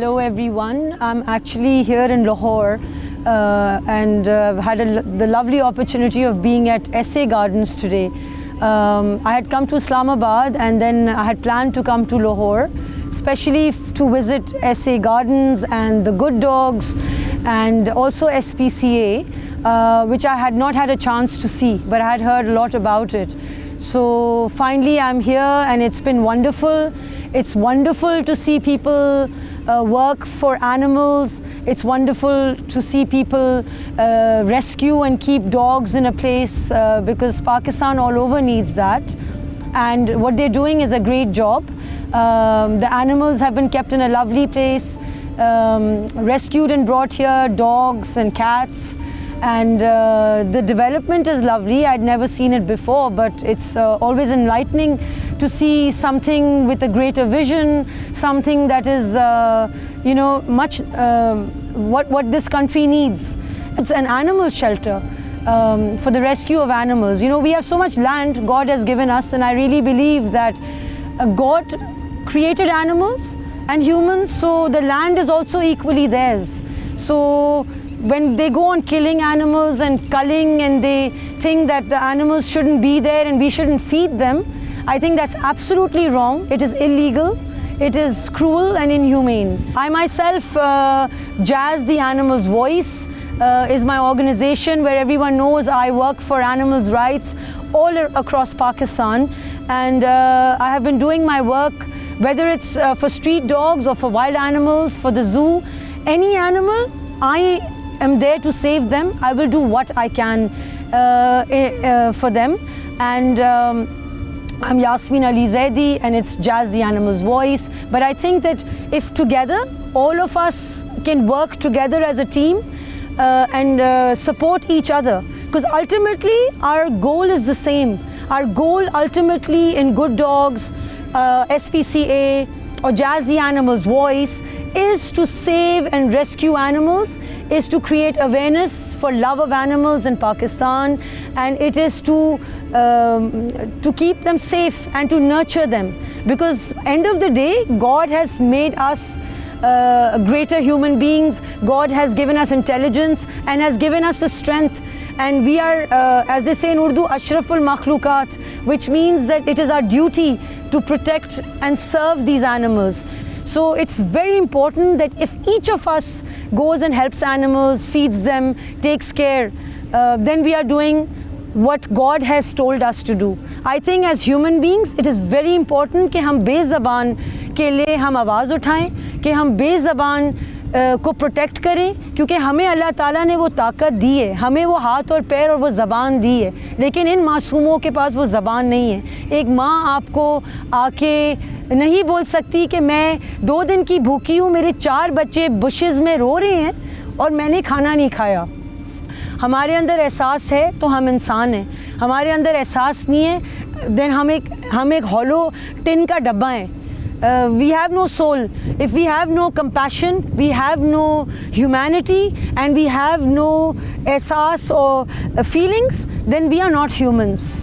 Hello everyone, I'm actually here in Lahore and had the lovely opportunity of being at SA Gardens today. I had come to Islamabad and then I had planned to come to Lahore, especially to visit SA Gardens and the Good Dogs and also SPCA, which I had not had a chance to see, but I had heard a lot about it. So finally I'm here and it's been wonderful. It's wonderful to see people work for animals. It's wonderful to see people rescue and keep dogs in a place because Pakistan all over needs that. And what they're doing is a great job. The animals have been kept in a lovely place, rescued and brought here, dogs and cats. And the development is lovely. I'd never seen it before, but it's always enlightening to see something with a greater vision, something that is, much what this country needs. It's an animal shelter for the rescue of animals. You know, we have so much land God has given us, and I really believe that God created animals and humans, so the land is also equally theirs. So when they go on killing animals and culling and they think that the animals shouldn't be there and we shouldn't feed them, I think that's absolutely wrong. It is illegal, it is cruel and inhumane. I myself, Jazz the Animals Voice is my organization where everyone knows I work for animals' rights all across Pakistan, and I have been doing my work, whether it's for street dogs or for wild animals, for the zoo, any animal, I am there to save them. I will do what I can for them. And I'm Yasmin Ali Zaidi and it's Jazz the Animals Voice. But I think that if together, all of us can work together as a team and support each other, because ultimately our goal is the same. Our goal ultimately in Good Dogs, SPCA or Jazz the Animals Voice is to save and rescue animals, is to create awareness for love of animals in Pakistan, and it is to keep them safe and to nurture them. Because end of the day, God has made us greater human beings. God has given us intelligence and has given us the strength. And we are, as they say in Urdu, Ashraful Makhlukat, which means that it is our duty to protect and serve these animals. So it's very important that if each of us goes and helps animals, feeds them, takes care, then we are doing what God has told us to do. I think as human beings, it is very important कि हम बेज़बान के लिए हम आवाज़ उठाएं, कि हम बेज़बान को प्रोटेक्ट करें, क्योंकि हमें अल्लाह ताला ने वो ताकत दी है, हमें वो हाथ और पैर और वो ज़बान दी है, लेकिन इन मासूमों के पास वो ज़बान नहीं है। एक माँ आपको आके नहीं बोल सकती कि मैं 2 दिन की भूखी हूँ, मेरे 4 बच्चे बुशेस में रो रहे हैं और मैंने खाना नहीं खाया। हमारे अंदर एहसास है तो हम इंसान हैं, हमारे अंदर एहसास नहीं है देन हम एक हॉलो टिन का डब्बा हैं। We have no soul. If we have no compassion, we have no humanity, and we have no ehsaas or feelings, then we are not humans.